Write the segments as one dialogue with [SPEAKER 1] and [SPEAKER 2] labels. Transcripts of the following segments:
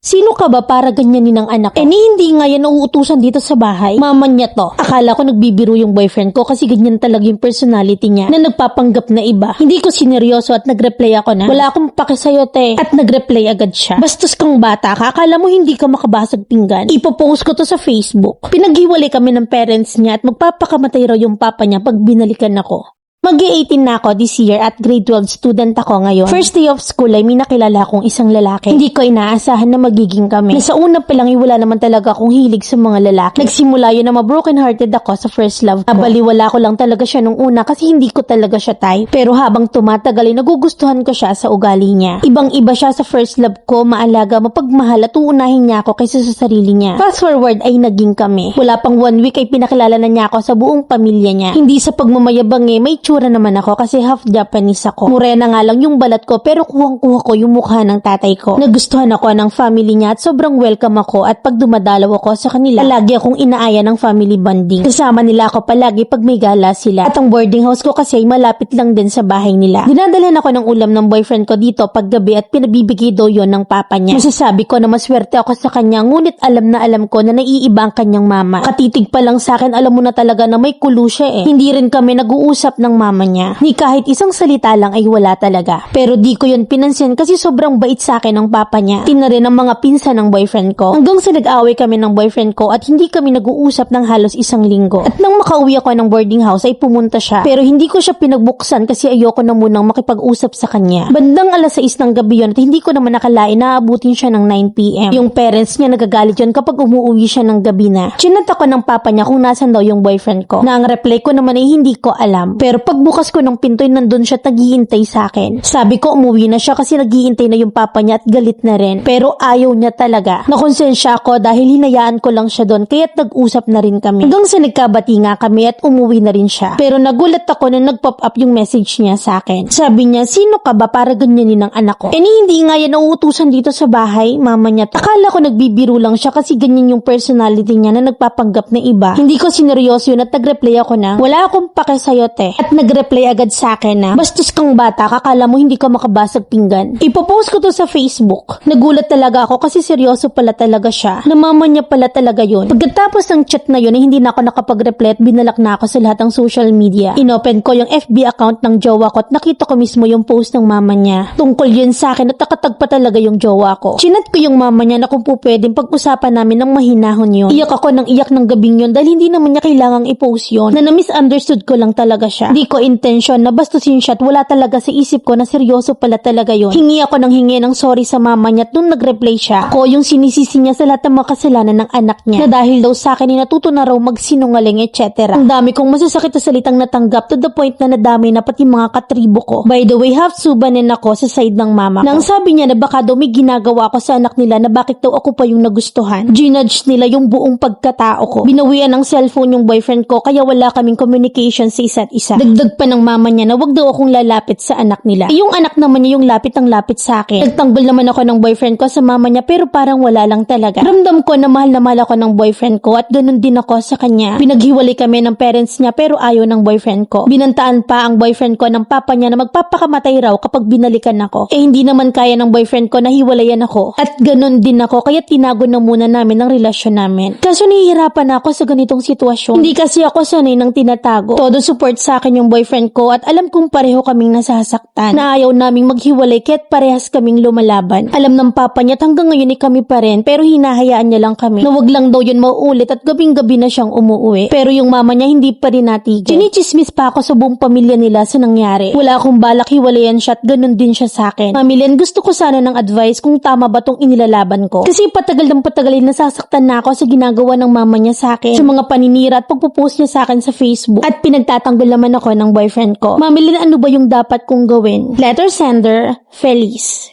[SPEAKER 1] Sino ka ba para ganyanin ang anak ko? Hindi nga yan nauutusan dito sa bahay. Mama niya to. Akala ko nagbibiro yung boyfriend ko kasi ganyan talaga yung personality niya na nagpapanggap na iba. Hindi ko sineryoso at nag-reply ako na, wala akong pake sa'yo te. At nag-reply agad siya. Bastos kang bata ka, akala mo hindi ka makabasag pinggan. Ipopost ko to sa Facebook. Pinaghiwalay kami ng parents niya at magpapakamatay raw yung papa niya pag binalikan ako. Mag-18 na ako this year at grade 12 student ako ngayon. First day of school ay may nakilala akong isang lalaki. Hindi ko inaasahan na magiging kami. Nasa una pa lang wala naman talaga akong hilig sa mga lalaki. Nagsimula yun na ma-broken hearted ako sa first love ko. Nabaliwala ko lang talaga siya nung una kasi hindi ko talaga siya type. Pero habang tumatagal ay nagugustuhan ko siya sa ugali niya. Ibang-iba siya sa first love ko, maalaga, mapagmahal at uunahin niya ako kaysa sa sarili niya. Fast forward ay naging kami. Wala pang 1 week ay pinakilala na niya ako sa buong pamilya niya. Hindi sa pagmamayabang may tsura naman ako kasi half Japanese ako. Morena nga lang yung balat ko pero kuhang-kuha ko yung mukha ng tatay ko. Nagustuhan ako ng family niya at sobrang welcome ako at pag dumadalaw ako sa kanila, lagi akong inaaya ng family bonding. Kasama nila ako palagi pag may gala sila. At ang boarding house ko kasi ay malapit lang din sa bahay nila. Dinadalhan ako ng ulam ng boyfriend ko dito pag gabi at pinabibigay daw yon ng papa niya. Masasabi ko na maswerte ako sa kanya ngunit alam na alam ko na naiiba ang kanyang mama. Katitig pa lang sa akin alam mo na talaga na may kulo siya Hindi rin kami nag-uusap ng mama niya. Ni kahit isang salita lang ay wala talaga. Pero di ko yun pinansin kasi sobrang bait sa akin ng papa niya. Tina rin ang mga pinsan ng boyfriend ko. Hanggang sa nag-away kami ng boyfriend ko at hindi kami nag-uusap ng halos isang linggo. At nang makauwi ako ng boarding house ay pumunta siya. Pero hindi ko siya pinagbuksan kasi ayoko na munang makipag-usap sa kanya. Bandang alas 6 ng gabi yun at hindi ko naman nakalain na aabutin siya ng 9 PM. Yung parents niya nagagalit yun kapag umuwi siya ng gabi na. Chinat ako ng papa niya kung nasan daw yung boyfriend ko. Na ang reply ko naman ay hindi ko alam. Pero pagbukas ko ng pinto ay nandun siya naghihintay sa akin. Sabi ko umuwi na siya kasi naghihintay na yung papa niya at galit na rin. Pero ayaw niya talaga. Nakonsensya ako dahil hinayaan ko lang siya doon kaya't nag-usap na rin kami. Hanggang sa nagkabati nga kami at umuwi na rin siya. Pero nagulat ako na nag-pop up yung message niya sa akin. Sabi niya, sino ka ba para ganyanin ang anak ko? Hindi nga yan nauutusan dito sa bahay, mama niya. Akala ko nagbibiro lang siya kasi ganyan yung personality niya na nagpapanggap na iba. Hindi ko sineryoso yun at nag-reply ako na, wala akong pake sa'yo te. At nag-reply agad sa akin na, bastos kang bata, kakala mo hindi ka makabasag pinggan. Ipopost ko to sa Facebook. Nagulat talaga ako kasi seryoso pala talaga siya. Na mama niya pala talaga yun. Pagkatapos ng chat na yun, hindi na ako nakapag-reply at binalak na ako sa lahat ng social media. Inopen ko yung FB account ng jowa ko at nakita ko mismo yung post ng mama niya. Tungkol yun sa akin at nakatagpa talaga yung jowa ko. Chinat ko yung mama niya na kung po pwedeng pag-usapan namin ng mahinahon yun. Iyak ako ng iyak ng gabing yun dahil hindi naman niya kailangang i-post yun. Na misunderstood ko lang talaga siya. Di ko intention na bastusin siya at wala talaga sa isip ko na seryoso pala talaga yun. Hingi ako ng hingi ng sorry sa mama niya at nung nag-reply siya, ako yung sinisisi niya sa lahat ng mga kasalanan ng anak niya. Na dahil daw sa akin natuto na raw magsinungaling etc. Ang dami kong masasakit na salitang natanggap to the point na nadami na pati mga katribo ko. By the way, half subanin ako sa side ng mama ko. Nang sabi niya na baka daw may ginagawa ko sa anak nila na bakit daw ako pa yung nagustuhan. Ginudge nila yung buong pagkatao ko. Binawian ng cellphone yung boyfriend ko kaya wala kaming communication sa isa't isa. Dagdag pa ng mama niya na wag daw akong lalapit sa anak nila. Yung anak naman niya yung lapit ang lapit sa akin. Nagtanggol naman ako ng boyfriend ko sa mama niya pero parang wala lang talaga. Ramdam ko na mahal ako ng boyfriend ko at ganun din ako sa kanya. Pinaghiwalay kami ng parents niya pero ayaw ng boyfriend ko. Binantaan pa ang boyfriend ko ng papa niya na magpapakamatay raw kapag binalikan ako. Hindi naman kaya ng boyfriend ko na hiwalayan ako. At ganun din ako kaya tinago na muna namin ang relasyon namin. Kaso nahihirapan ako sa ganitong sitwasyon. Hindi kasi ako sanay ng tinatago. Todo support sa akin yung boyfriend ko at alam kong pareho kaming nasasaktan. Na ayaw naming maghiwalay kaya't parehas kaming lumalaban. Alam ng papa niya at hanggang ngayon kami pa rin pero hinahayaan niya lang kami. Na wag lang daw yun mauulit at gabing-gabi na siyang umuwi. Pero yung mama niya hindi pa rin natigil. Chinichismis pa ako sa buong pamilya nila sa nangyari. Wala akong balak hiwalayan siya at ganun din siya sa akin. Mamilyan, gusto ko sana ng advice kung tama ba tong inilalaban ko. Kasi patagal ng patagal nasasaktan na ako sa ginagawa ng mama niya sa akin. Sa mga paninira at pagpupost niya sa akin sa Facebook. At pinagtatanggol naman ako ng boyfriend ko. Mamilyan, ano ba yung dapat kong gawin? Letter sender, Feliz.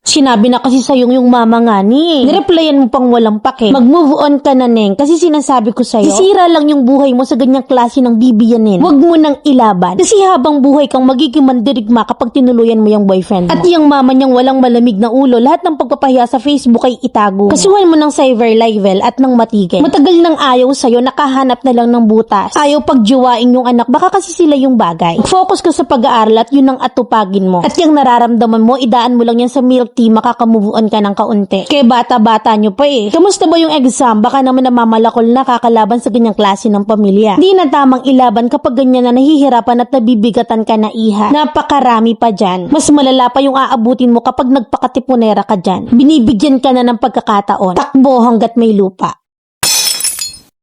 [SPEAKER 1] Sinabi na kasi sa'yo yung mama nga ni. Nireplyan mo pang walang pake. Mag-move on ka na, Neng. Kasi sinasabi ko sa'yo, sisira lang yung buhay mo sa ganyang klase ng bibiyanin. Huwag mo nang ilaban. Kasi habang buhay kang magiging mandirigma kapag tinuluyan mo yung boyfriend mo. At yung mama niyang walang malamig na ulo, lahat ng pagpapahiya sa Facebook ay itago. Kasuhan mo ng cyber level at ng matigil. Matagal nang ayaw sa'yo, nakahanap na lang ng butas. Ayaw pagjuwain yung anak, baka kasi sila yung bagay. Focus ka sa pag-aaral at yun ang atupagin mo. At yung nararamdaman mo, idaan mo lang yan sa milk unti-unti makakamuvuan ka ng kaunti. Kaya bata-bata nyo pa eh. Kamusta ba yung exam? Baka naman namamalakol na kakalaban sa ganyang klase ng pamilya. Di na tamang ilaban kapag ganyan na nahihirapan at nabibigatan ka na iha. Napakarami pa dyan. Mas malala pa yung aabutin mo kapag nagpakatipunera ka dyan. Binibigyan ka na ng pagkakataon. Takbo hanggat may lupa.